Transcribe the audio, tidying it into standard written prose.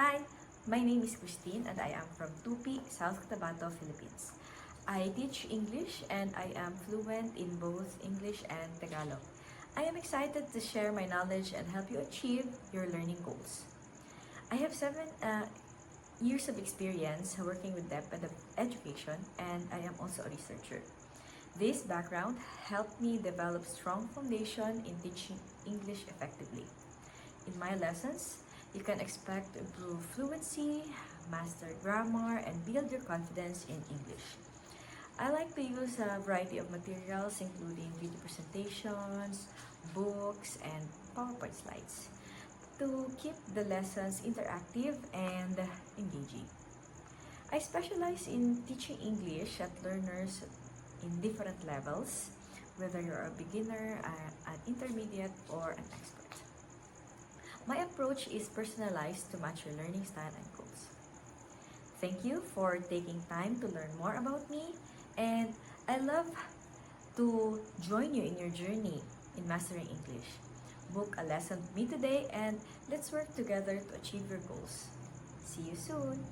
Hi, my name is Christine and I am from Tupi, South Cotabato, Philippines. I teach English and I am fluent in both English and Tagalog. I am excited to share my knowledge and help you achieve your learning goals. I have 7 years of experience working with depth education and I am also a researcher. This background helped me develop strong foundation in teaching English effectively. In my lessons, you can expect to improve fluency, master grammar, and build your confidence in English. I like to use a variety of materials including video presentations, books, and PowerPoint slides to keep the lessons interactive and engaging. I specialize in teaching English at learners in different levels, whether you're a beginner, an intermediate, or an expert. My approach is personalized to match your learning style and goals. Thank you for taking time to learn more about me, and I love to join you in your journey in mastering English. Book a lesson with me today and let's work together to achieve your goals. See you soon!